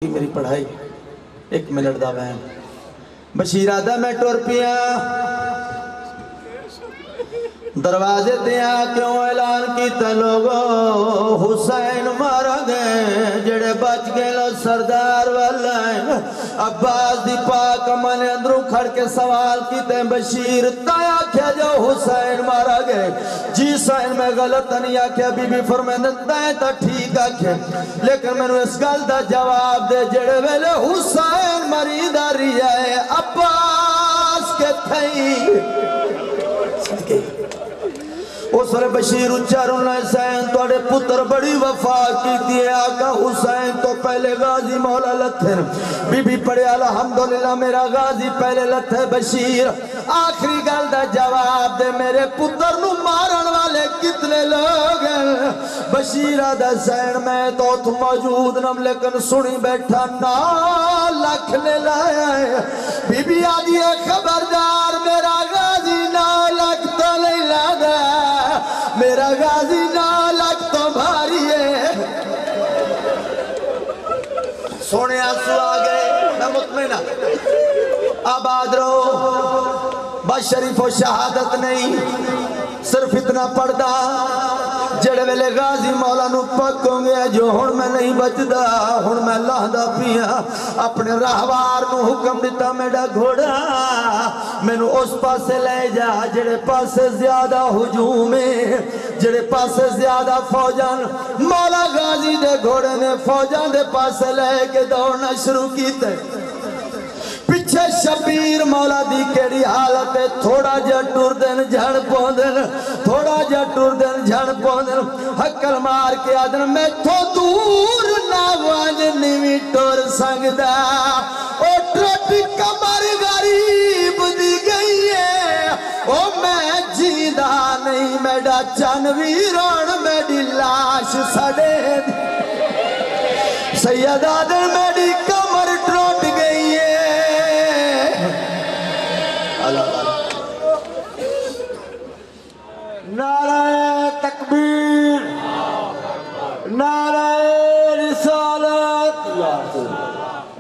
میری پڑھائی 1 minute the when Bashira دا میں ٹور پیا دروازے دیا کیوں اعلان کیتا لوگو حسین مارا گئے جڑے بچ گئے لو سردار والائیں عباس دی پاک میں نے اندروں کھڑ کے سوال کیتے بشیر تایا کیا جو حسین مارا گئے جی حسین میں غلط نہیں آکھیا بی بی فرمائیں تائیں تا ٹھیک آکھے لیکن میں نے اس گل دا جواب دے جڑے ویلے حسین مریدہ ریائے عباس کے تھئی صدقے اس وقت بشیر اچھارون حسین توڑے پتر بڑی وفا کی دیئے آقا حسین تو پہلے غازی مولا لتھے بی بی پڑے الحمدللہ میرا غازی پہلے لتھے بشیر آخری گل دا جواب دے میرے پتر نو مارن والے کتنے لوگ ہیں بشیر دا حسین میں تو موجود نم لیکن سنی بیٹھا 9 لاکھ لے لائے ہیں بی بی آدھی خبردار میرا غازی 9 لاکھ تو لے لگا میرا غازی 9 لاکھ تو بھاری ہے سونے آنسو آگئے میں مطمئنہ آباد رہو بس شریف و شہادت نہیں صرف اتنا پڑھدا جڑے ویلے غازی مولا نو پکوں گے جو ہن میں نہیں بچدا ہن میں لہدا پیا اپنے راہوار نو حکم دیتا میڈا گھوڑا مینو اس پاسے لے جا جڑے پاسے زیادہ ہجوم ہے جڑے پاسے زیادہ فوجان مولا غازی دے گھوڑے نے فوجان دے پاسے لے کے دوڑنا شروع کیتے پچھے شبیر مولا دی کیڑی حالت ہے تھوڑا جا ٹور دن جھڑ پوندن تھوڑا جا ٹور دن جھڑ پوندن حکل مار کے آدن میں تو دور ناوان نیوی ٹور سنگدا او ٹرٹ کمر غریب دی گئی ہے او میں جیدہ نہیں میڈا چنویران میڈی لاش سڑے سید آدن میڈی کمر ٹروٹ گئی ہے نعرہ تکبیر نعرہ رسالت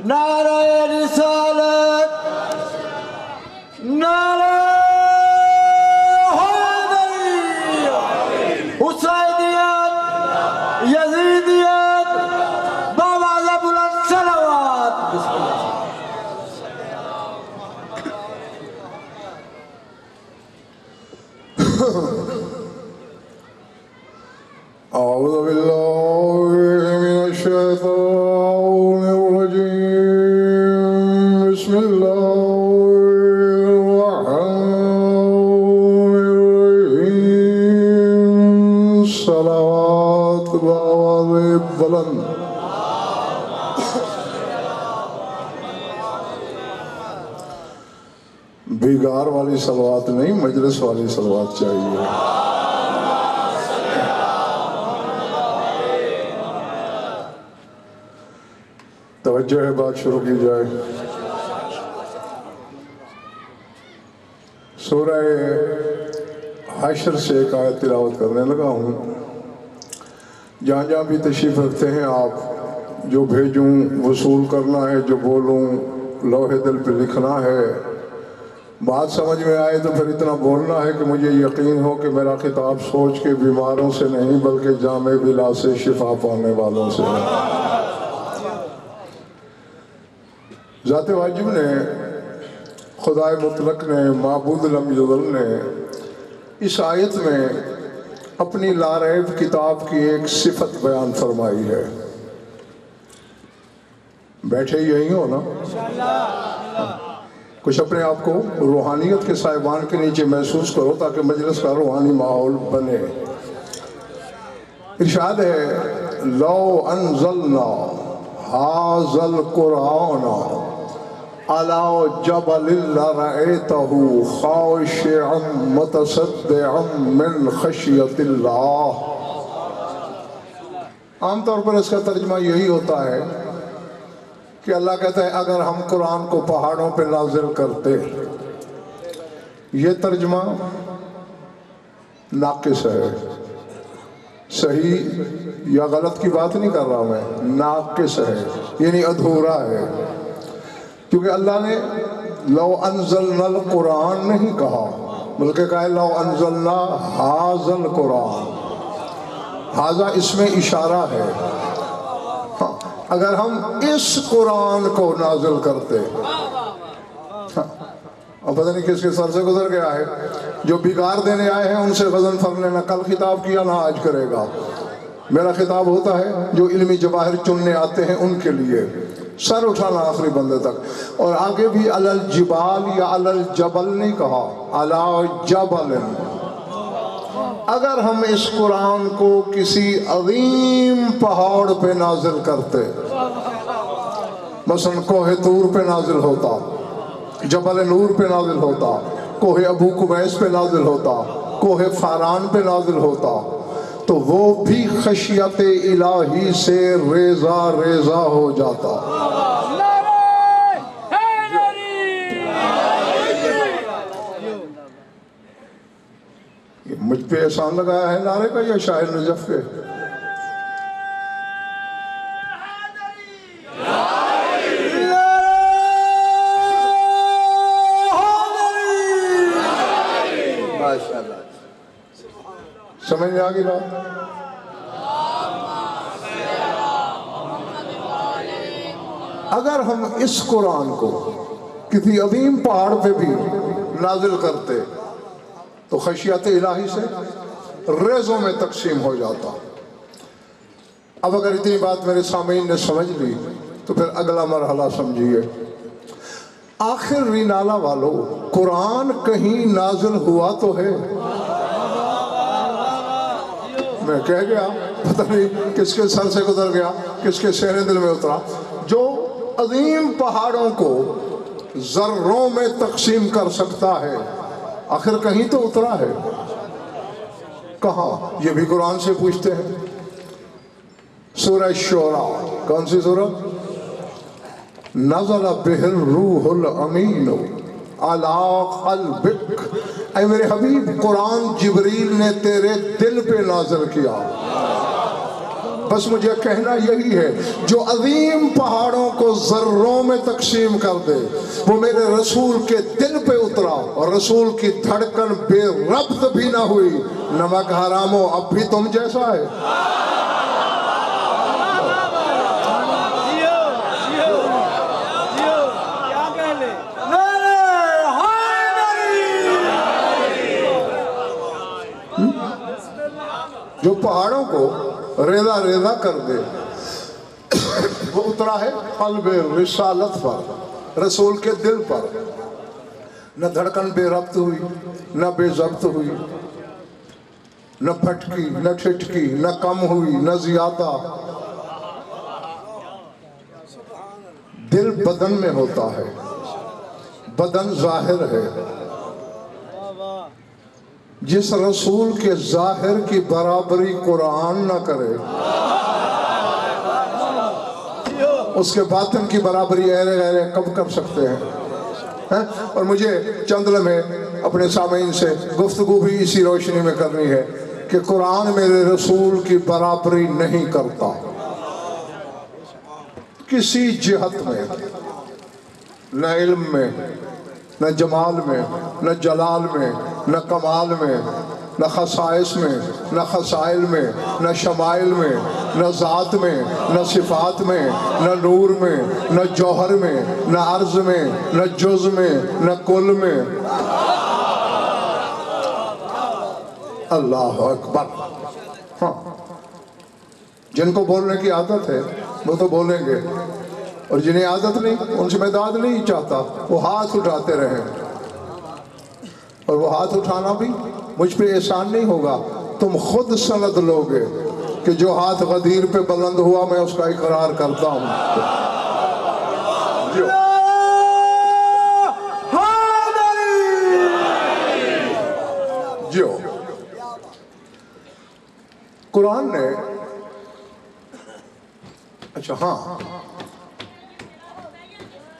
نعرہ رسالت نعرہ حیدری حسینیت یزیدیت بآواز بلند صلوات بسم اللہ أعوذ بالله من الشيطان الرجيم بسم الله الرحمن الرحيم صلوات بآواز بلند بیگار والی صلوات نہیں مجلس والی صلوات چاہیے توجہ ہے بات شروع کی جائے سورہ حشر سے ایک آیت تلاوت کرنے لگا ہوں جہاں جہاں بھی تشریف رکھتے ہیں آپ جو بھیجوں وصول کرنا ہے جو بولوں لوح دل پہ لکھنا ہے بات سمجھ میں آئے تو پھر اتنا بولنا ہے کہ مجھے یقین ہو کہ میرا خطاب سوچ کے بیماروں سے نہیں بلکہ جامع بلا سے شفا پانے والوں سے ہے ذات واجب نے خدائے مطلق نے معبود لم یضل نے اس آیت میں اپنی لا ریب کتاب کی ایک صفت بیان فرمائی ہے بیٹھے یہی ہو نا کچھ اپنے آپ کو روحانیت کے سائبان کے نیچے محسوس کرو تاکہ مجلس کا روحانی ماحول بنے ارشاد ہے لو انزلنا هذا القرآن على جبل لرأيته خاشعا متصدعا من خشية اللہ عام طور پر اس کا ترجمہ یہی ہوتا ہے کہ اللہ کہتا ہے اگر ہم قرآن کو پہاڑوں پہ نازل کرتے یہ ترجمہ ناقص ہے صحیح یا غلط کی بات نہیں کر رہا میں، ناقص ہے۔ یعنی ادھورا ہے، کیونکہ اللہ نے لو انزلنا القرآن نہیں کہا، بلکہ کہا لو انزلنا ھذا القرآن، ھذا اس میں اشارہ ہے۔ ہاں، اگر ہم اس قرآن کو نازل کرتے، اور پتہ نہیں کس کے سر سے گزر گیا ہے، جو بگاڑ دینے آئے ہیں ان سے غضن فرق لینا، کل خطاب کیا نہ آج کرے گا۔ میرا خطاب ہوتا ہے جو علمی جواہر چننے آتے ہیں ان کے لیے، سر اٹھانا آخری بندے تک۔ اور آگے بھی علی الجبال یا علی الجبل نہیں کہا، علی جبل۔ اگر ہم اس قرآن کو کسی عظیم پہاڑ پہ نازل کرتے، مثلا کوہ طور پہ نازل ہوتا، جبل نور پہ نازل ہوتا، کوہ ابو قبیس پہ نازل ہوتا، کوہ فاران پہ نازل ہوتا، تو وہ بھی خشیت الہی سے ریزہ ریزہ ہو جاتا۔ یہ مجھ پہ احسان لگایا ہے نعرے کا یا شاعر نجف کے؟ سمجھ میں آگئی بات؟ اگر ہم اس قرآن کو کسی عظیم پہاڑ پہ بھی نازل کرتے تو خشیت الہی سے ریزوں میں تقسیم ہو جاتا۔ اب اگر اتنی بات میرے سامعین نے سمجھ لی تو پھر اگلا مرحلہ سمجھیے۔ آخر رینالہ والو، قرآن کہیں نازل ہوا تو ہے؟ میں کہہ گیا، پتہ نہیں کس کے سر سے گزر گیا، کس کے شہر دل میں اترا، جو عظیم پہاڑوں کو ذروں میں تقسیم کر سکتا ہے، آخر کہیں تو اترا ہے۔ کہاں؟ یہ بھی قرآن سے پوچھتے ہیں۔ سورہ شعراء، کون سی سورہ؟ نزل بہ الروح الامین علی قلبک، اے میرے حبیب قرآن جبریل نے تیرے دل پہ نازل کیا۔ بس مجھے کہنا یہی ہے، جو عظیم پہاڑوں کو ذروں میں تقسیم کر دے وہ میرے رسول کے دل پہ اترا، اور رسول کی دھڑکن بے ربط بھی نہ ہوئی۔ نمک حرامو اب بھی تم جیسا ہے۔ جو پہاڑوں کو ریزہ ریزہ کر دے وہ اترا ہے قلب رسالت پر، رسول کے دل پر۔ نہ دھڑکن بے ربط ہوئی، نہ بے ضبط ہوئی، نہ پھٹکی، نہ ٹھٹکی، نہ کم ہوئی، نہ زیادہ۔ دل بدن میں ہوتا ہے، بدن ظاہر ہے۔ جس رسول کے ظاہر کی برابری قرآن نہ کرے، اس کے باطن کی برابری ایرے غیرے کب کر سکتے ہیں؟ اور مجھے چند لمحے اپنے سامعین سے گفتگو بھی اسی روشنی میں کرنی ہے کہ قرآن میرے رسول کی برابری نہیں کرتا کسی جہت میں، نہ علم میں، نہ جمال میں، نہ جلال میں، نہ کمال میں، نہ خصائص میں، نہ خصائل میں، نہ شمائل میں، نہ ذات میں، نہ صفات میں، نہ نور میں، نہ جوہر میں، نہ عرض میں، نہ جز میں، نہ کل میں۔ اللہ اکبر۔ ہاں، جن کو بولنے کی عادت ہے وہ تو بولیں گے، اور جنہیں عادت نہیں ان سے میں داد نہیں چاہتا، وہ ہاتھ اٹھاتے رہیں۔ اور وہ ہاتھ اٹھانا بھی مجھ پہ احسان نہیں ہوگا، تم خود سند لوگے کہ جو ہاتھ غدیر پہ بلند ہوا میں اس کا اقرار کرتا ہوں۔ جو قرآن نے، اچھا ہاں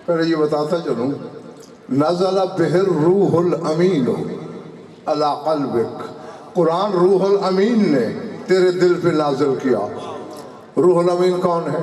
پہلے یہ بتاتا چلوں، نزل بہ الروح الامین علی قلبک، قرآن روح الامین نے تیرے دل پہ نازل کیا۔ روح الامین کون ہے؟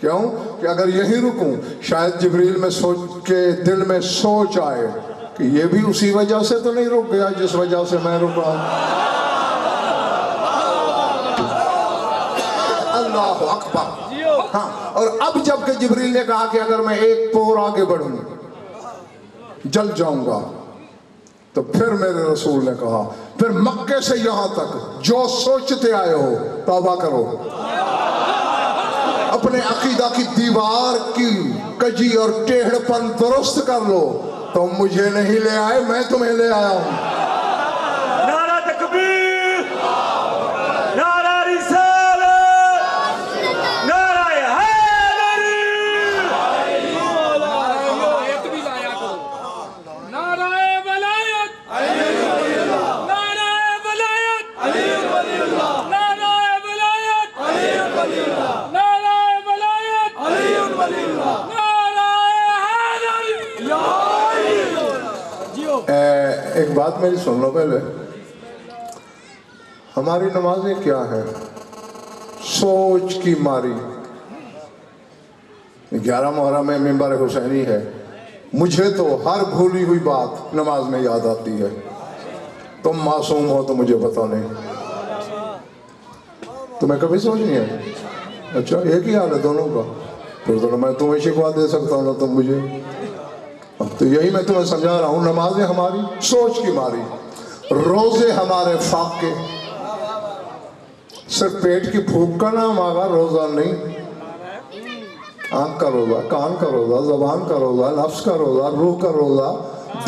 کیوں کہ اگر یہیں رکوں شاید جبریل میں سوچ کے دل میں سوچ آئے کہ یہ بھی اسی وجہ سے تو نہیں رک گیا جس وجہ سے میں رکا. اللہ اکبر. ہاں، اور اب جب کہ جبریل نے کہا کہ اگر میں ایک پور آگے بڑھوں جل جاؤں گا، تو پھر میرے رسول نے کہا پھر مکے سے یہاں تک جو سوچتے آئے ہو توبہ کرو، اپنے عقیدہ کی دیوار کی کجی اور ٹیڑھ پن درست کر لو. تم مجھے نہیں لے آئے، میں تمہیں لے آیا ہوں. نعرہ تکبیر، نعرہ رسالت، نعرہ حیدری، نعرہ ولایت، نعرہ ولایت، نعرہ ولایت، نعرہ ولایت، ایک بات میری سن لو پہلے. ہماری نمازیں کیا ہیں؟ سوچ کی ماری. 11 محرم میں منبر حسینی ہے. مجھے تو ہر بھولی ہوئی بات نماز میں یاد آتی ہے. تم معصوم ہو تو مجھے پتہ نہیں. تمہیں کبھی سوچ نہیں ہے؟ اچھا ایک ہی حال ہے دونوں کا. پھر تو میں تمہیں شکوا دے سکتا ہوں نا تم مجھے. تو یہی میں تمہیں سمجھا رہا ہوں. نمازیں ہماری سوچ کی ماری، روزے ہمارے فاقے. صرف پیٹ کی بھوک کا نام آگا روزہ نہیں. آنکھ کا روزہ، کان کا روزہ، زبان کا روزہ، نفس کا روزہ، روح کا روزہ،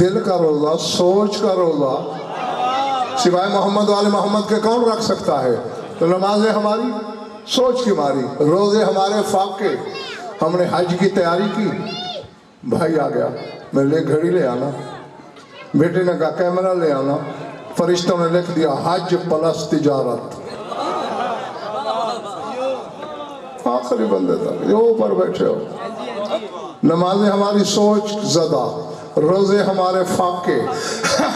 دل کا روزہ، سوچ کا روزہ سوائے محمد والے محمد کے کون رکھ سکتا ہے؟ تو نمازیں ہماری سوچ کی ماری، روزے ہمارے فاقے. ہم نے حج کی تیاری کی، بھائی آ گیا میرے لیے گھڑی لے آنا، بیٹے نے کہا کیمرہ لے آنا، فرشتوں نے لکھ دیا حج پلس تجارت. آخری بندے تک جو اوپر بیٹھے ہو. نمازیں ہماری سوچ زدہ، روزے ہمارے فاقے،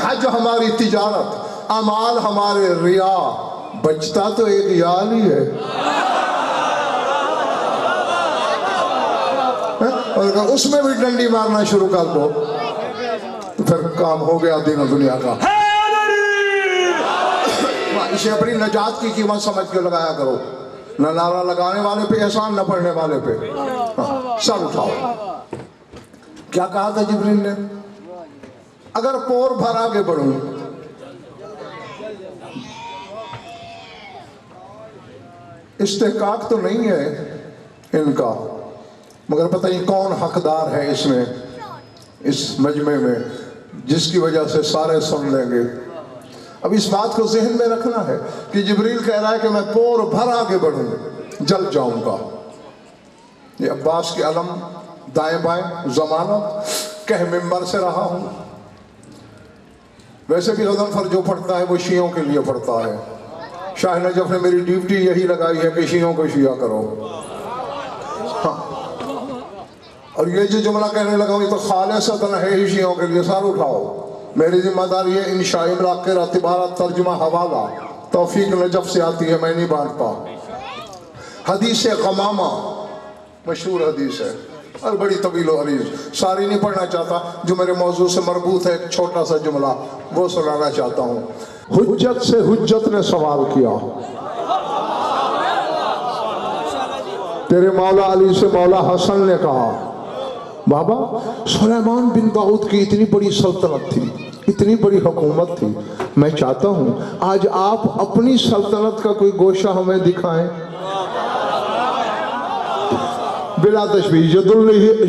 حج ہماری تجارت، اعمال ہمارے ریا. بچتا تو ایک یال ہی ہے. اور اگر اس میں بھی ڈنڈی مارنا شروع کر دو تو پھر کام ہو گیا دین و دنیا کا. اسے اپنی نجات کی قیمت سمجھ کے لگایا کرو. نہ نعرہ لگانے والے پہ احسان، نہ پڑھنے والے پہ. سر اٹھاؤ. کیا کہا تھا جبریل نے؟ اگر پور بھر آگے بڑھوں، استحقاق تو نہیں ہے ان کا، مگر پتہ نہیں کون حقدار ہے اس میں، اس مجمع میں، جس کی وجہ سے سارے سن لیں گے. اب اس بات کو ذہن میں رکھنا ہے کہ جبریل کہہ رہا ہے کہ میں پور بھر آگے بڑھوں جل جاؤں گا. یہ عباس کی علم دائیں بائیں ضمانت کہہ ممبر سے رہا ہوں. ویسے بھی غضنفر جو پڑھتا ہے وہ شیعوں کے لیے پڑھتا ہے. شاہ نجف نے میری ڈیوٹی یہی لگائی ہے کہ شیعوں کو شیعہ کرو. اور یہ جو جملہ کہنے لگا ہوں یہ تو خالصتاً ہے ہی شیعوں کے لیے. سر اٹھاؤ. میری ذمہ داری ہے انشاء املاق اعتبارات ترجمہ حوالہ توفیق نجف سے آتی ہے، میں نہیں بانٹتا. حدیث غمامہ مشہور حدیث ہے اور بڑی طویل و عریض، ساری نہیں پڑھنا چاہتا. جو میرے موضوع سے مربوط ہے ایک چھوٹا سا جملہ وہ سنانا چاہتا ہوں. حجت سے حجت نے سوال کیا، تیرے مولا علی سے مولا حسن نے کہا بابا سلیمان بن داؤد کی اتنی بڑی سلطنت تھی، اتنی بڑی حکومت تھی، میں چاہتا ہوں آج آپ اپنی سلطنت کا کوئی گوشہ ہمیں دکھائیں. بلا تشبیہ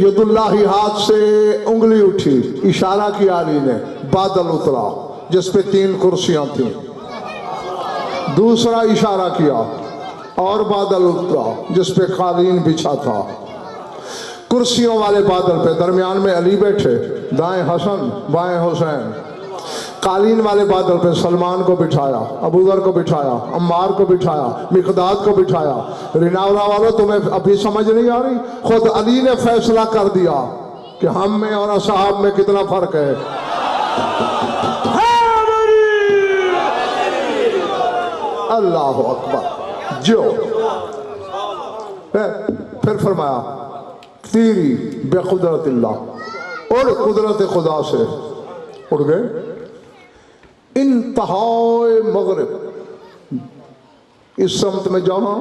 ید اللہ ہاتھ سے انگلی اٹھی، اشارہ کیا علی نے، بادل اترا جس پہ 3 کرسیاں تھیں. دوسرا اشارہ کیا اور بادل اترا جس پہ قالین بچھا تھا. کرسیوں والے بادل پہ درمیان میں علی بیٹھے، دائیں حسن بائیں حسین. قالین والے بادل پہ سلمان کو بٹھایا، ابو ذر کو بٹھایا، عمار کو بٹھایا، مقداد کو بٹھایا. رناورا والوں تمہیں ابھی سمجھ نہیں آ رہی؟ خود علی نے فیصلہ کر دیا کہ ہم میں اور اصحاب میں کتنا فرق ہے. اللہ اکبر. جو پھر فرمایا تیری بے قدرت اللہ، اور قدرت خدا سے اڑ گئے انتہائے مغرب، اس سمت میں جہاں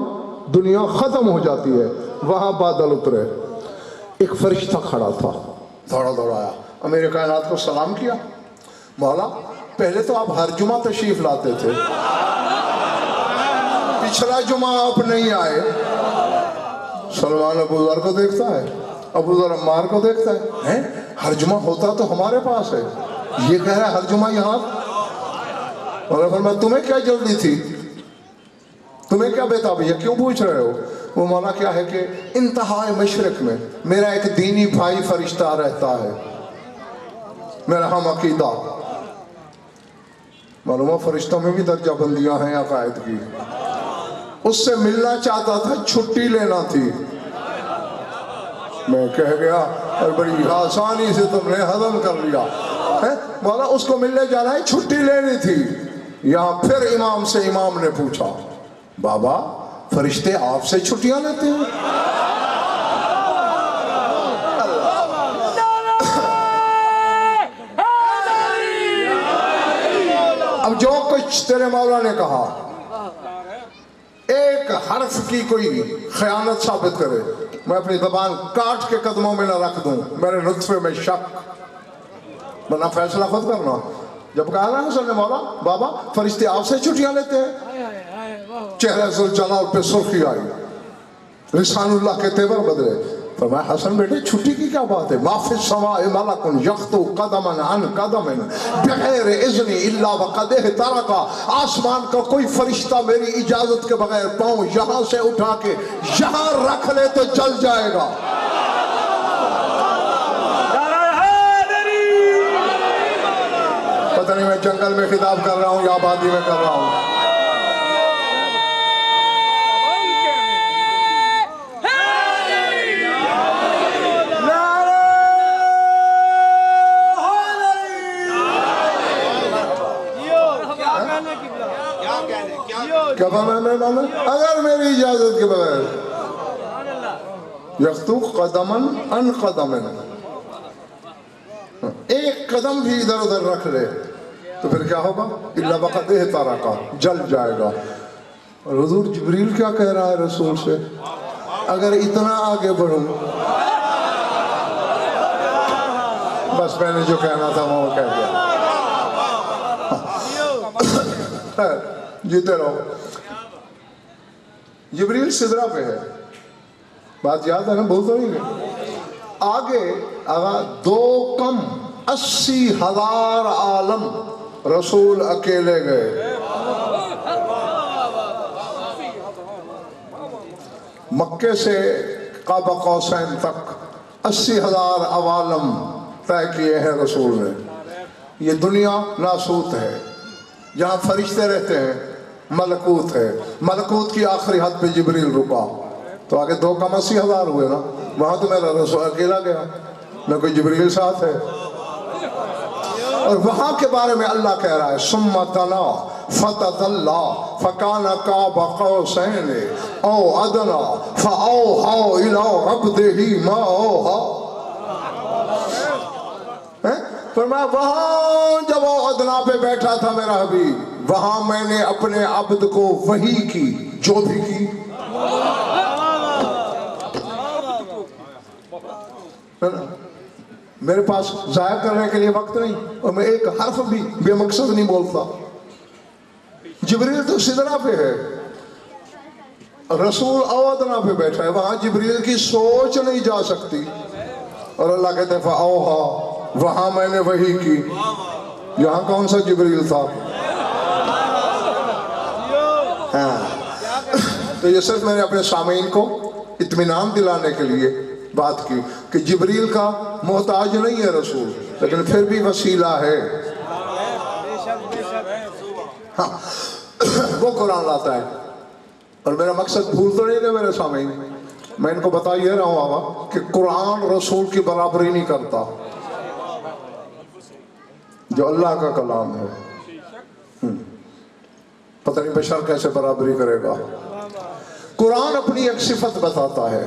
دنیا ختم ہو جاتی ہے وہاں بادل اترے، ایک فرشتہ کھڑا تھا، دوڑا دوڑا آیا، امیر کائنات کو سلام کیا، مولا پہلے تو آپ ہر جمعہ تشریف لاتے تھے، پچھلا جمعہ آپ نہیں آئے، سلمان ابو ذر کو دیکھتا ہے، ابو ذر عمار کو دیکھتا ہے، ہر جمعہ ہوتا تو ہمارے پاس ہے، یہ کہہ رہا ہے ہر جمعہ یہاں، مولا فرمایا تمہیں کیا جلدی تھی، تمہیں کیا بیتابی ہے، کیوں پوچھ رہے ہو؟ وہ مولا کیا ہے کہ انتہائی مشرق میں میرا ایک دینی بھائی فرشتہ رہتا ہے، میرا ہم عقیدہ، معلومہ فرشتوں میں بھی درجہ بندیاں ہیں عقائد کی، اس سے ملنا چاہتا تھا، چھٹی لینا تھی، میں کہہ گیا اور بڑی آسانی سے تم نے ہضم کر لیا، مولا اس کو ملنے جانا ہے، چھٹی لینی تھی، یہاں پھر امام سے امام نے پوچھا بابا فرشتے آپ سے چھٹیاں لیتے ہیں؟ اب جو کچھ تیرے مولا نے کہا ایک حرف کی کوئی خیانت ثابت کرے میں اپنی زبان کاٹ کے قدموں میں نہ رکھ دوں، میرے نطفے میں شک، ورنہ فیصلہ خود کرنا۔ جب کہا نا حسن نے مولا بابا فرشتے آپ سے چھٹیاں لیتے ہیں، چہرہ ذوالجلال پہ سرخی آئی، لسان اللہ کے تیور بدلے، فرمایا حسن بیٹے چھٹی کی کیا بات ہے، ما فی السماء ملک یخطو قدما عن قدم بغیر اذن الا وقد احترق، آسمان کا کوئی فرشتہ میری اجازت کے بغیر پاؤں یہاں سے اٹھا کے یہاں رکھ لے تو جل جائے گا۔ پتہ نہیں میں جنگل میں خطاب کر رہا ہوں یا آبادی میں کر رہا ہوں۔ کیا فرمایا اگر میری اجازت کے بغیر یخطو قدمن ان قدمن، ایک قدم بھی ادھر ادھر رکھ لے تو پھر کیا ہوگا؟ الا وقد احترق، جل جائے گا۔ اور حضور جبریل کیا کہہ رہا ہے رسول سے، اگر اتنا آگے بڑھوں، بس میں نے جو کہنا تھا وہ کہہ دیا، جیتے رہو۔ جبریل سدرہ پہ ہے، بات یاد ہے نا، بھول تو نہیں گئے، آگے آگا 2,80,000 عالم رسول اکیلے گئے، مکے سے قاب قوسین تک 80,000 عوالم طے کیے ہیں رسول نے۔ یہ دنیا ناسوت ہے، جہاں فرشتے رہتے ہیں ملکوت ہے، ملکوت کی آخری حد پہ جبریل رکا، تو آگے 2,80,000 ہوئے نا، وہاں تو میرا رسول اکیلا گیا، نہ کوئی جبریل ساتھ ہے۔ اور وہاں کے بارے میں اللہ کہہ رہا ہے ثم تنا فتدلا فکان قاب قوسین او ادنا فاوحى الى عبده ما اوحى، فرمایا وہاں جب وہ ادنا پہ بیٹھا تھا میرا حبیب، وہاں میں نے اپنے عبد کو وحی کی جو بھی کی، میرے پاس ضائع کرنے کے لیے وقت نہیں، اور میں ایک حرف بھی بے مقصد نہیں بولتا۔ جبریل تو سدرہ پہ ہے، رسول اوادنا پہ بیٹھا ہے، وہاں جبریل کی سوچ نہیں جا سکتی، اور اللہ کہتے ہیں فَأَوْحَا، وہاں میں نے وحی کی، یہاں کون سا جبریل تھا؟ تو یہ صرف میں نے اپنے سامعین کو اطمینان دلانے کے لیے بات کی کہ جبریل کا محتاج نہیں ہے رسول، لیکن پھر بھی وسیلہ ہے، ہاں وہ قرآن لاتا ہے۔ اور میرا مقصد بھول تو نہیں ہے میرے سامعین، میں ان کو بتا یہ رہا ہوں آقا کہ قرآن رسول کی برابری نہیں کرتا، جو اللہ کا کلام ہے پتہ نہیں بشر کیسے برابری کرے گا۔ قرآن اپنی ایک صفت بتاتا ہے،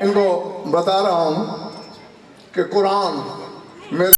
ان کو بتا رہا ہوں کہ قرآن میرے